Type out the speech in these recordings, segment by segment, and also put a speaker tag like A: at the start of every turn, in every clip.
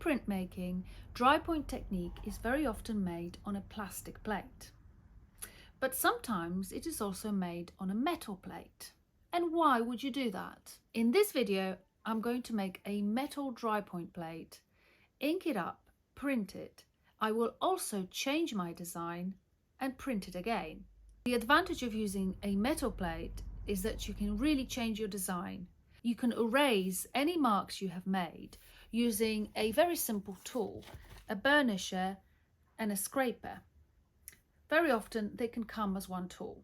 A: printmaking, Drypoint technique is very often made on a plastic plate. But sometimes it is also made on a metal plate. And why would you do that? In this video, I'm going to make a metal Drypoint plate, ink it up, print it. I will also change my design and print it again. The advantage of using a metal plate is that you can really change your design. You can erase any marks you have made using a very simple tool, a burnisher and a scraper. Very often they can come as one tool.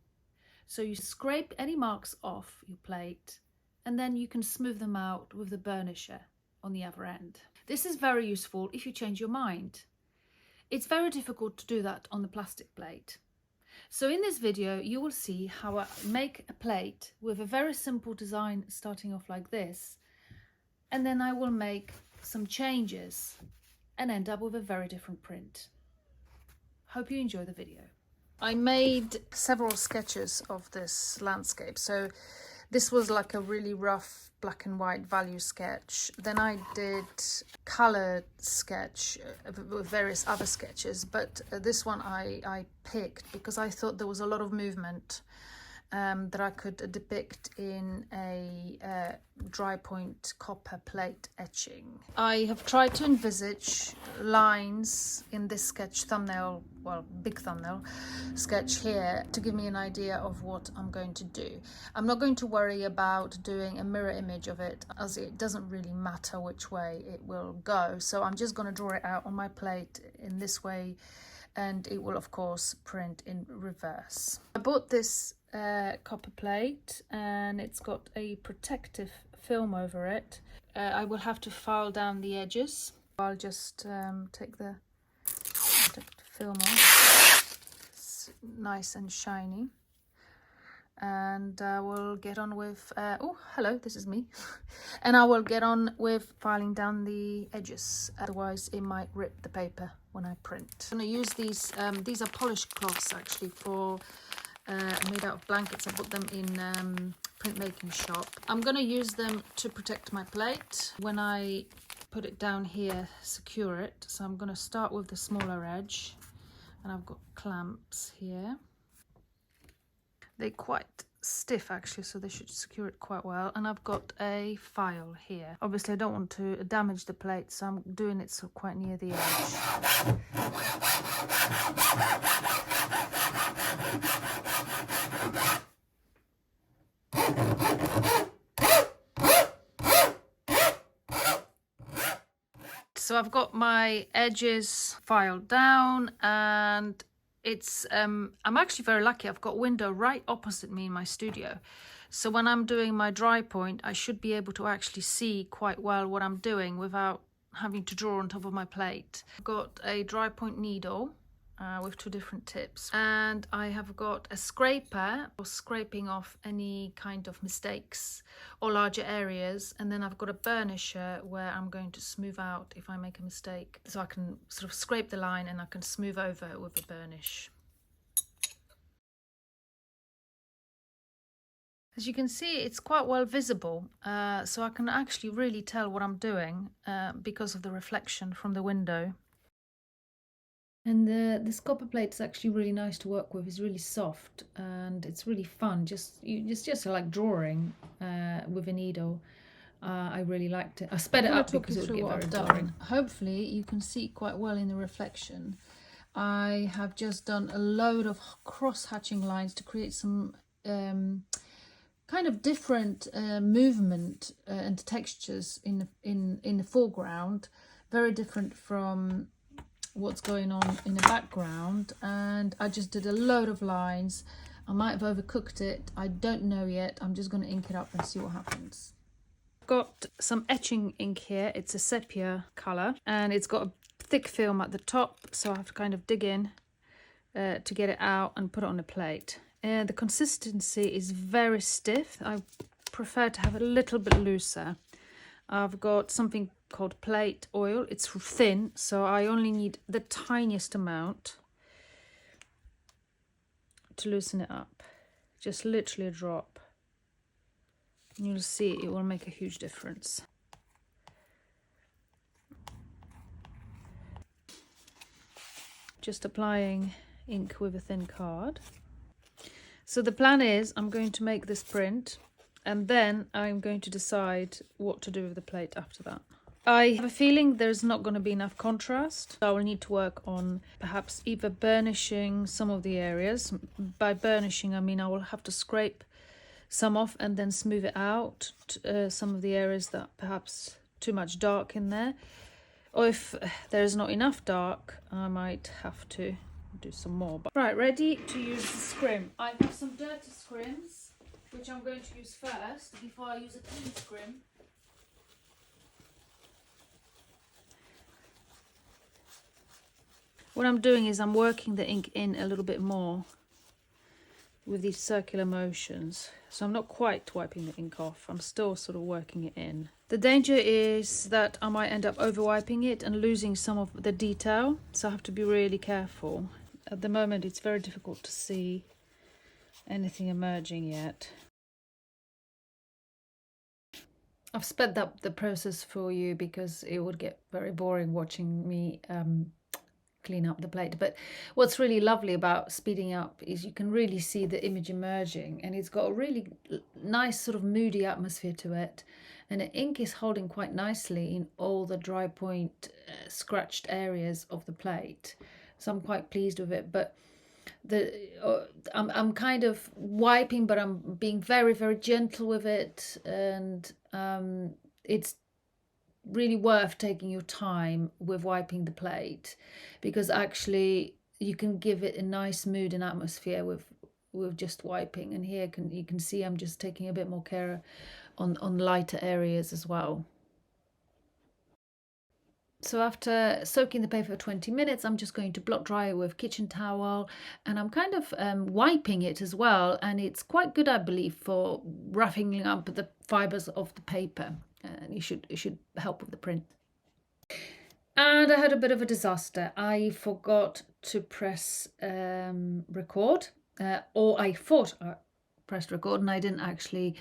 A: So you scrape any marks off your plate and then you can smooth them out with the burnisher on the other end. This is very useful if you change your mind. It's very difficult to do that on the plastic plate. So in this video you will see how I make a plate with a very simple design starting off like this, and then I will make some changes and end up with a very different print. Hope you enjoy the video. I made several sketches of this landscape. So this was like a really rough black and white value sketch. Then I did colored sketch with various other sketches, but this one I picked because I thought there was a lot of movement that I could depict in a Drypoint copper plate etching. I have tried to envisage lines in this sketch thumbnail, well, big thumbnail sketch here, to give me an idea of what I'm going to do. I'm not going to worry about doing a mirror image of it, as it doesn't really matter which way it will go. So I'm just going to draw it out on my plate in this way, and it will of course print in reverse. I bought this copper plate and it's got a protective film over it. I will have to file down the edges. I'll just take the protective film off. It's nice and shiny. And I will get on with, oh, hello, this is me. And I will get on with filing down the edges, otherwise it might rip the paper when I print. I'm going to use these are polished cloths actually, for made out of blankets. I bought them in printmaking shop. I'm going to use them to protect my plate when I put it down here, secure it. So I'm going to start with the smaller edge, and I've got clamps here. They're quite stiff actually, so they should secure it quite well. And I've got a file here. Obviously I don't want to damage the plate, so I'm doing it so quite near the edge. So I've got my edges filed down, and it's I'm actually very lucky. I've got a window right opposite me in my studio, so when I'm doing my Drypoint I should be able to actually see quite well what I'm doing without having to draw on top of my plate. I've got a Drypoint needle with two different tips, and I have got a scraper for scraping off any kind of mistakes or larger areas, and then I've got a burnisher where I'm going to smooth out if I make a mistake, so I can sort of scrape the line and I can smooth over it with a burnish. As you can see, it's quite well visible, so I can actually really tell what I'm doing because of the reflection from the window. And this copper plate is actually really nice to work with. It's really soft and it's really fun. Just like drawing with a needle. I really liked it. I sped it up because it would get very boring. Hopefully you can see quite well in the reflection. I have just done a load of cross-hatching lines to create some kind of different movement and textures in the foreground. Very different from what's going on in the background, and I just did a load of lines. I might have overcooked it, I don't know yet. I'm just going to ink it up and see what happens. I've got some etching ink here. It's a sepia colour and it's got a thick film at the top, so I have to kind of dig in to get it out and put it on a plate. The consistency is very stiff. I prefer to have it a little bit looser. I've got something called plate oil. It's thin, so I only need the tiniest amount to loosen it up. Just literally a drop. You'll see it will make a huge difference. just applying ink with a thin card. So the plan is I'm going to make this print, and then I'm going to decide what to do with the plate after that. I have a feeling there's not going to be enough contrast. I will need to work on perhaps either burnishing some of the areas. By burnishing, I mean I will have to scrape some off and then smooth it out, some of the areas that perhaps too much dark in there. Or if there's not enough dark, I might have to do some more. Right, ready to use the scrim. I have some dirty scrims, which I'm going to use first before I use a clean scrim. What I'm doing is I'm working the ink in a little bit more with these circular motions. So I'm not quite wiping the ink off. I'm still sort of working it in. The danger is that I might end up over wiping it and losing some of the detail. So I have to be really careful. At the moment, it's very difficult to see anything emerging yet. I've sped up the process for you because it would get very boring watching me clean up the plate. But what's really lovely about speeding up is you can really see the image emerging, and it's got a really nice sort of moody atmosphere to it, and the ink is holding quite nicely in all the dry point scratched areas of the plate. So I'm quite pleased with it. But I'm kind of wiping, but I'm being very, very gentle with it, and it's really worth taking your time with wiping the plate, because actually you can give it a nice mood and atmosphere with just wiping. And here you can see I'm just taking a bit more care on lighter areas as well. So after soaking the paper for 20 minutes, I'm just going to blot dry it with kitchen towel, and I'm kind of wiping it as well, and it's quite good, I believe, for roughing up the fibers of the paper, and it should help with the print. And I had a bit of a disaster. I forgot to press record, or I thought I pressed record and I didn't actually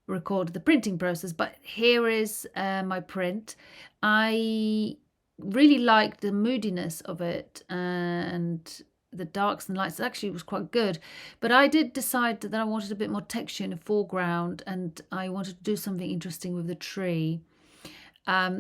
A: record the printing process. But here is my print. I really liked the moodiness of it and the darks and lights. Actually, it was quite good. But I did decide that I wanted a bit more texture in the foreground, and I wanted to do something interesting with the tree.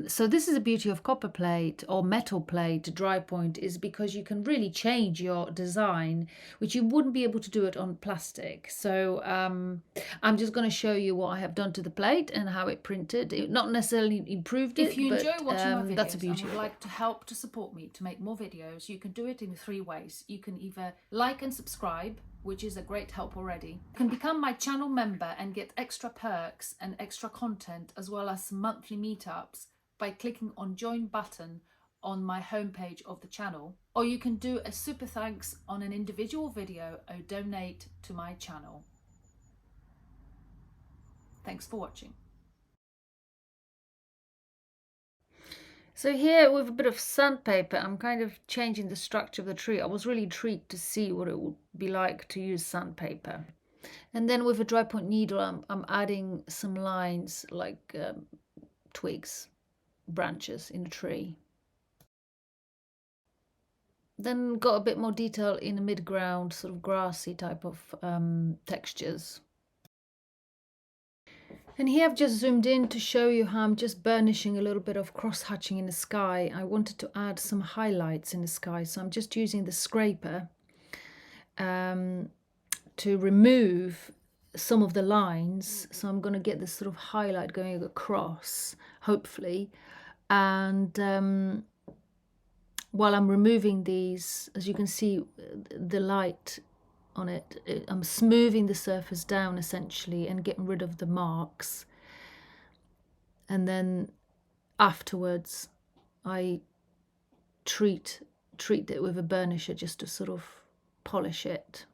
A: So this is the beauty of copper plate or metal plate dry point, is because you can really change your design, which you wouldn't be able to do it on plastic. So I'm just going to show you what I have done to the plate and how it printed. It not necessarily improved it, if you enjoy watching my videos
B: that's a beauty
A: and would like to help to support me to make more videos, you can do it in 3 ways. You can either like and subscribe, which is a great help already. You can become my channel member and get extra perks and extra content, as well as some monthly meetups, by clicking on join button on my homepage of the channel. Or you can do a super thanks on an individual video or donate to my channel. Thanks for watching. So here, with a bit of sandpaper, I'm kind of changing the structure of the tree. I was really intrigued to see what it would be like to use sandpaper. And then with a dry point needle, I'm adding some lines like twigs, branches in a tree. Then got a bit more detail in the mid-ground, sort of grassy type of textures. And here I've just zoomed in to show you how I'm just burnishing a little bit of cross-hatching in the sky. I wanted to add some highlights in the sky, so I'm just using the scraper to remove some of the lines. So I'm going to get this sort of highlight going across, hopefully. And while I'm removing these, as you can see, the light on it, I'm smoothing the surface down essentially and getting rid of the marks. And then afterwards I treat it with a burnisher just to sort of polish it.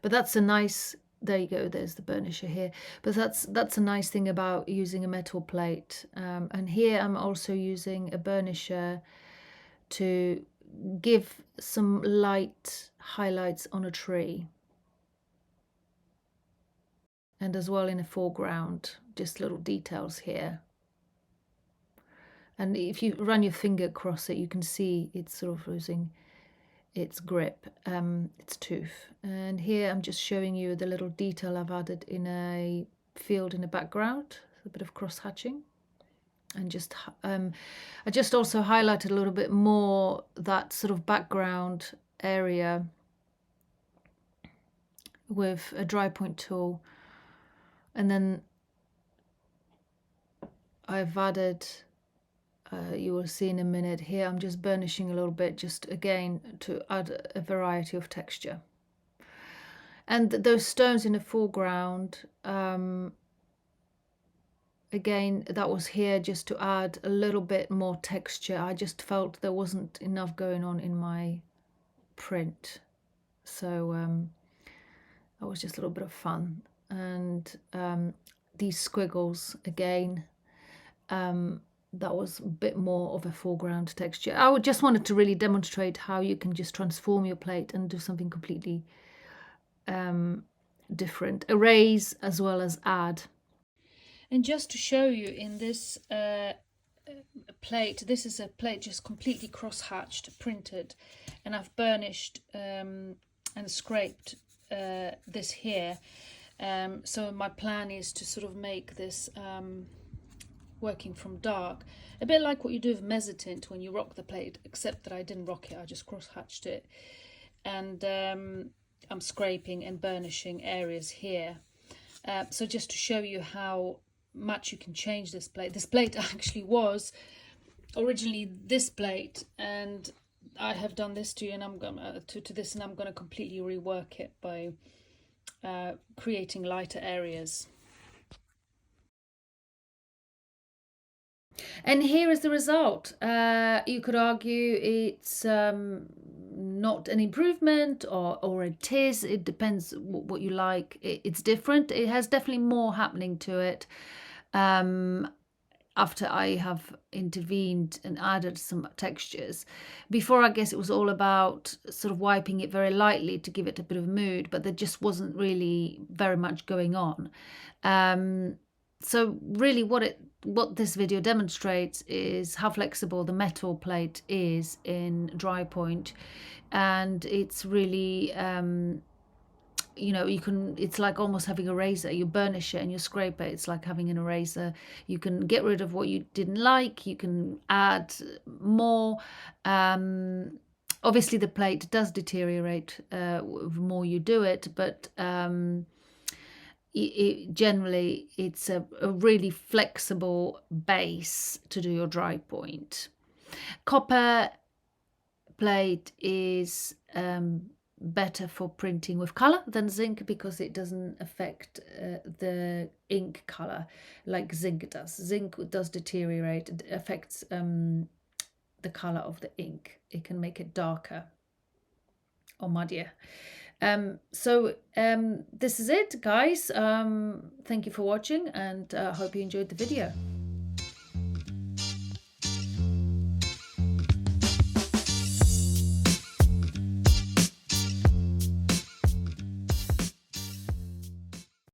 A: But that's a nice, there you go, there's the burnisher here. But that's a nice thing about using a metal plate. And here I'm also using a burnisher to give some light highlights on a tree, and as well in the foreground, just little details here. And if you run your finger across it, you can see it's sort of losing its grip, its tooth. And here I'm just showing you the little detail I've added in a field in the background, a bit of cross hatching. And just I just also highlighted a little bit more that sort of background area with a dry point tool. And then I've added, you will see in a minute here, I'm just burnishing a little bit, just again to add a variety of texture. And those stones in the foreground, again, that was here just to add a little bit more texture. I just felt there wasn't enough going on in my print. So that was just a little bit of fun. And these squiggles, again, that was a bit more of a foreground texture. I just wanted to really demonstrate how you can just transform your plate and do something completely different. Erase as well as add. And just to show you in this plate, this is a plate just completely cross-hatched, printed, and I've burnished and scraped this here. So my plan is to sort of make this working from dark, a bit like what you do with mezzotint when you rock the plate, except that I didn't rock it, I just cross-hatched it. And I'm scraping and burnishing areas here. So just to show you how much you can change this plate. This plate actually was originally this plate, and I have done this to you, and I'm gonna to this, and I'm gonna completely rework it by creating lighter areas. And here is the result. You could argue it's not an improvement, or it is. It depends what you like. It's different. It has definitely more happening to it after I have intervened and added some textures. Before, I guess it was all about sort of wiping it very lightly to give it a bit of mood, but there just wasn't really very much going on. So really what this video demonstrates is how flexible the metal plate is in Drypoint, and it's really you know, it's like almost having a razor. You burnish it and you scrape it, it's like having an eraser. You can get rid of what you didn't like, you can add more. Obviously the plate does deteriorate the more you do it, but generally it's a really flexible base to do your dry point. Copper plate is better for printing with color than zinc because it doesn't affect the ink color like zinc does. Zinc does deteriorate, it affects the color of the ink. It can make it darker or muddier. So this is it, guys. Thank you for watching, and hope you enjoyed the video.